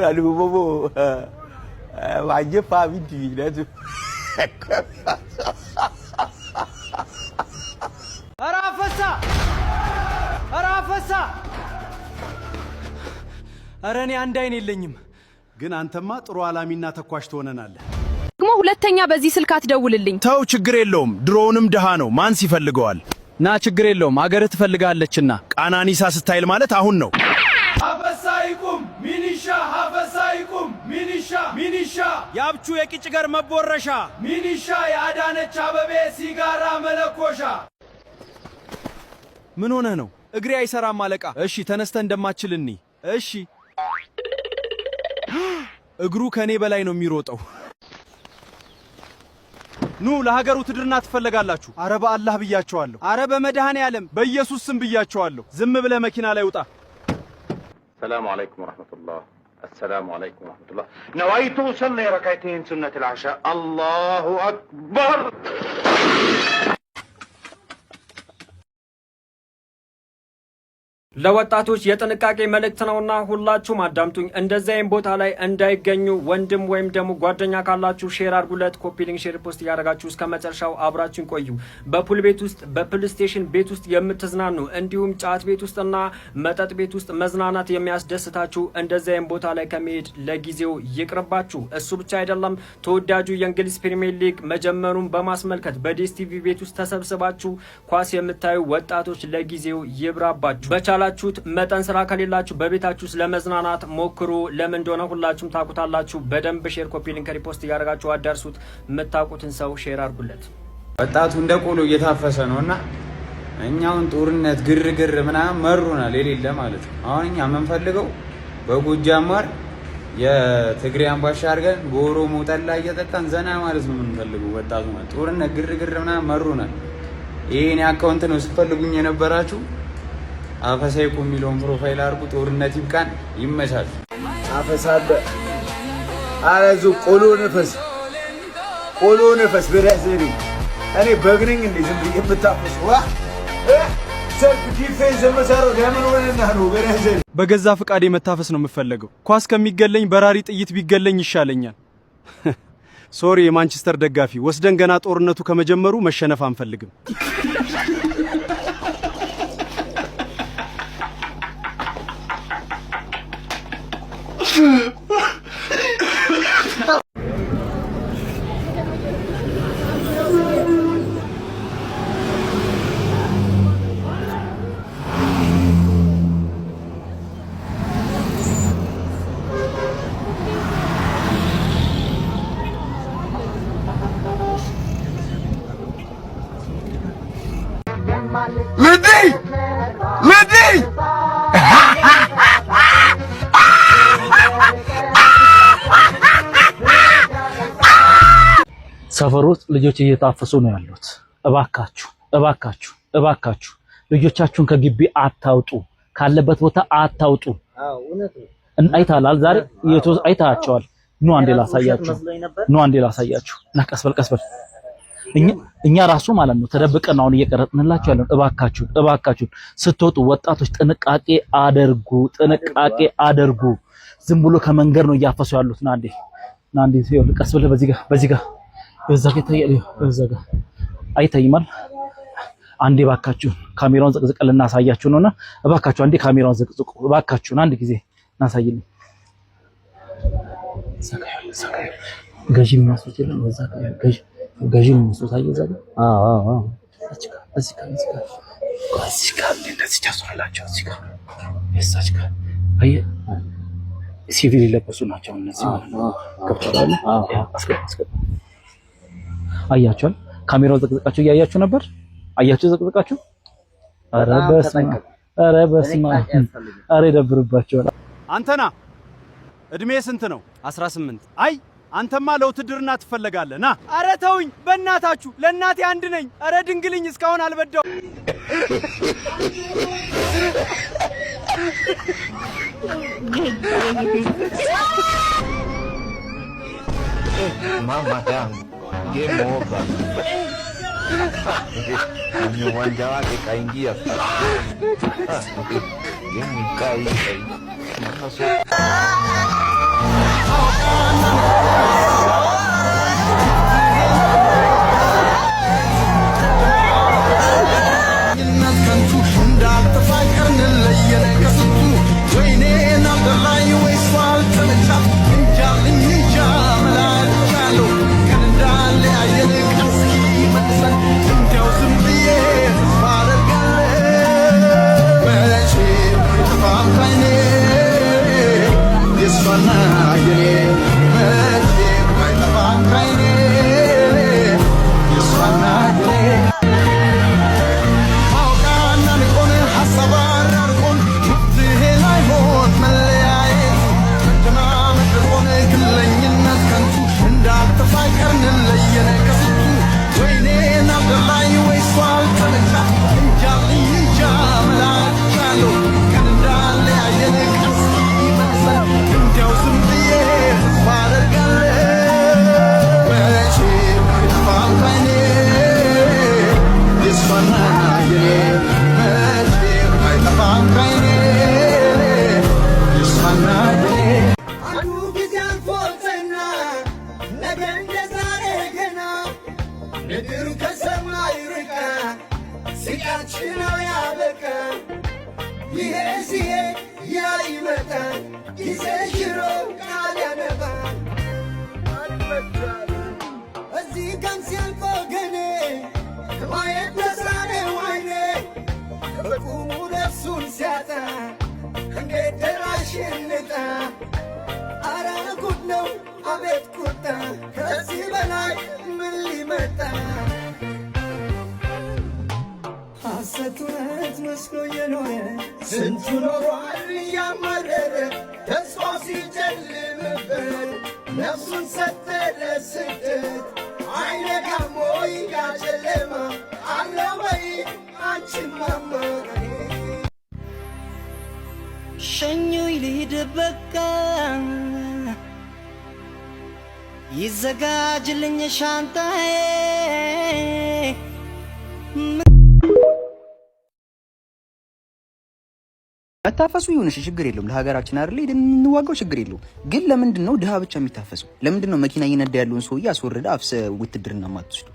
Aduh bobo. Wajib Pak Bidi dah tu. Arafasa. ኧረ እኔ አንድ አይን የለኝም ግን አንተማ ጥሩ አላሚና ተኳሽ ትሆነናለህ ደግሞ ሁለተኛ በዚህ ስልክ አትደውልልኝ ተው ችግር የለውም ድሮውንም ደሃ ነው ማንስ ይፈልገዋል ና ችግር የለውም አገር ትፈልጋለችና ቃናኒሳ ስታይል ማለት አሁን ነው ሀፈሳይቁም ሚኒሻ ያብቹ የቂጭ ገር መቦረሻ ሚኒሻ ያዳነች አበቤ ሲጋራ መለኮሻ ምን ሆነ ነው እግሬ አይሰራም አለቃ እሺ ተነስተ እንደማችልኒ እሺ እግሩ ከኔ በላይ ነው የሚሮጠው ኑ ለሀገሩ ትድርና ትፈልጋላችሁ አረ በአላህ ብያቸዋለሁ አረ በመድኃኔ ዓለም በኢየሱስ ስም ብያቸዋለሁ ዝም ብለ መኪና ላይ ውጣ السلام عليكم ورحمة الله السلام عليكم ورحمة الله نويت أصلي ركعتين سنة العشاء الله أكبر ለወጣቶች የጥንቃቄ መልእክት ነውና ሁላችሁም አዳምጡኝ እንደዛይም ቦታ ላይ እንዳይገኙ ወንድም ወይም ደግሞ ጓደኛ ካላችሁ ሼር አድርጉለት ኮፒ ሊንክ ሼር ፖስት ያደርጋችሁ እስከ መጨረሻው አብራችሁን ቆዩ በፑል ቤት ውስጥ በፕሌይ ስቴሽን ቤት ውስጥ የምትዝናኑ እንዲሁም ጫት ቤት ውስጥና መጠጥ ቤት ውስጥ መዝናናት የሚያስደስታችሁ እንደዛይም ቦታ ላይ ከመሄድ ለጊዜው ይቅርባችሁ እሱ ብቻ አይደለም ተወዳጁ የእንግሊዝ ፕሪሚየር ሊግ መጀመሩን በማስመልከት በዲኤስቲቪ ቤት ውስጥ ተሰብስባችሁ ኳስ የምታዩ ወጣቶች ለጊዜው ይብራባችሁ በቻላችሁት መጠን ስራ ከሌላችሁ በቤታችሁ ለመዝናናት ሞክሩ ለምን እንደሆነ ሁላችሁም ታቁታላችሁ በደንብ ሼር ኮፒ ሊንክ ሪፖስት ያደርጋችሁ አዳርሱት መታቁትን ሰው ሼር አድርጉለት ወጣቱ እንደቆሎ እየታፈሰ ነውና እኛውን ጦርነት ግርግር ምናምን መሩናል የሌለ ማለት ነው አሁን እኛ የምንፈልገው በጎጃም ማር የትግሬ አምባሻ አድርገን በኦሮሞ ጠላ እየጠጣን ዘና ማለት ነው የምንፈልገው ወጣቱ ማለት ጦርነት ግርግር ምናምን መሩናል ይሄን አካውንት ነው ስትፈልጉኝ የነበራችሁ አፈሳይቁ ሚሊዮን ፕሮፋይል አርጉ ጦርነት ይብቃን ይመቻል አፈሳበ አረዙ ቆሎ ነፈስ በራዘሪ እኔ በግነኝ እንዴ ዝም ብዬ የምታፈስ ዋ ሰልፍ ዲፌንስ መሰረው ለምን ወለና ነው በራዘሪ በገዛ ፍቃዴ መታፈስ ነው የምፈልገው ኳስ ከሚገለኝ በራሪ ጥይት ቢገለኝ ይሻለኛል ሶሪ የማንቸስተር ደጋፊ ወስደን ገና ጦርነቱ ከመጀመሩ መሸነፍ አንፈልግም Lady! ሰፈሮት ልጆች እየታፈሱ ነው ያሉት እባካችሁ ልጆቻችሁን ከግቢ አታውጡ ካለበት ቦታ አታውጡ እውነት ነው አይታላል ዛሬ አይታቸዋል ኑ አንዴ ላሳያችሁ ቀስበል እኛ ራሱ ማለት ነው ተደብቀን አሁን እየቀረጥንላችሁ ያለው እባካችሁ ስትወጡ ወጣቶች ጥንቃቄ አድርጉ ዝም ብሎ ከመንገር ነው እያፈሱ ያሉት ናንዴ ቀስበል በዚህ ጋር በዛ ጋር አይታይማል አንዴ ባካችሁ ካሜራውን ዘቅዝቀል እናሳያችሁ ነውና እባካችሁ አንዴ ካሜራውን ዘቅዝቁ እባካችሁ አንድ ጊዜ እናሳይልኝ ሰካይ ገዢ የሚያስወጭልን በዛ ገዢ የሚያስወጣ ይዛል እዚህ ጋር እንደዚህ ታስራላችሁ እዚህ ጋር እሳች ጋር ሲቪል ለበሱ ናቸው እነዚህ ማለት ነው ከፍቷል አስገባ አያችሁ ካሜራው ዘቅዝቃችሁ ያያችሁ ነበር አያችሁ ዘቅዝቃችሁ ኧረ በስመ ኧረ ይደብርባችኋል አንተና እድሜ ስንት ነው 18 አይ አንተማ ለውትድርና ትፈልጋለህ ና ኧረ ተውኝ በእናታችሁ ለእናቴ አንድ ነኝ ኧረ ድንግልኝ እስካሁን አልበዳው Mama yangu game over Ni uwanja wake kaingia ይዘጋጅልኝ ሻንጣዬ መታፈሱ ይሁንሽ ችግር የለውም ለሀገራችን አይደል እንዋጋው ችግር የለውም ግን ለምንድነው ድሃ ብቻ የሚታፈሰው ለምንድነው መኪና እየነዳ ያለውን ሰውዬ አስወርደ አፍሰ ውትድርና ማትወስዱ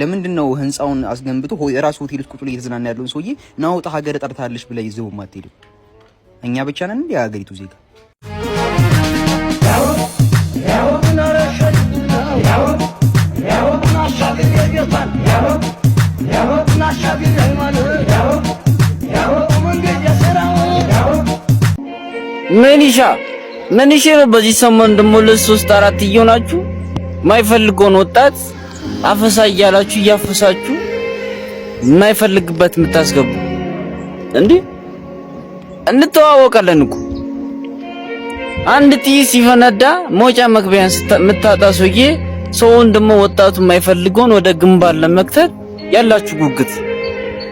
ለምንድነው ህንጻውን አስገንብቶ የራሱ ሆቴል ውስጥ ቁጭ ብሎ እየተዝናና ያለውን ሰውዬ ናውጣ ሀገር ጠርታለሽ ብለ ይዘው ማትሄዱ እኛ ብቻ ነን እንደ ሀገሪቱ ዜጋ ምንሽ ነው በዚህ ሰሞን ደሞ ለሶስት አራት እየሆናችሁ ማይፈልገውን ወጣት አፈሳ እያላችሁ እያፈሳችሁ ማይፈልግበት የምታስገቡ እንዴ እንተዋወቃለን እኮ አንድ ጥይት ሲፈነዳ ሞጫ መግቢያን ምታጣ ሰውዬ ሰውን ደሞ ወጣቱ ማይፈልገውን ወደ ግንባር ለመክተት ያላችሁ ጉጉት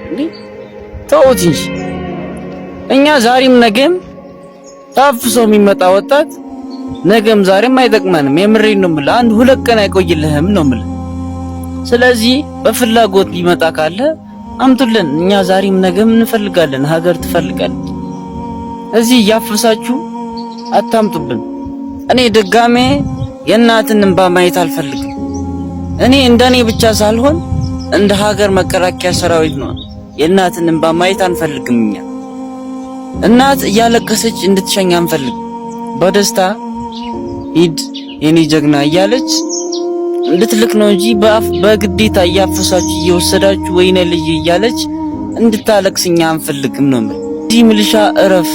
እንዴ ተውት እንጂ እኛ ዛሬም ነገም ታፍሶ የሚመጣ ወጣት ነገም ዛሬም አይጠቅመንም የምሬን ነው የምልህ አንድ ሁለት ቀን አይቆይልህም ነው የምልህ ስለዚህ በፍላጎት ሊመጣ ካለ አምጡልን እኛ ዛሬም ነገም እንፈልጋለን ሀገር ትፈልጋለች እዚህ ያፈሳችሁ አታምጡብን እኔ ድጋሜ የእናትን እንባ ማየት አልፈልግም እኔ እንደኔ ብቻ ሳልሆን እንደ ሀገር መከላከያ ሰራዊት ነው የእናትን እንባ ማየት አንፈልግም እኛ እናት እያለቀሰች እንድትሸኛ አንፈልግ በደስታ ሂድ የኔ ጀግና እያለች እንድትልክ ነው እንጂ በግዴታ እያፈሳችሁ እየወሰዳችሁ ወይኔ ልጅ እያለች እንድታለቅስኛ አንፈልግም ነው። እዚህ ምልሻ እረፍ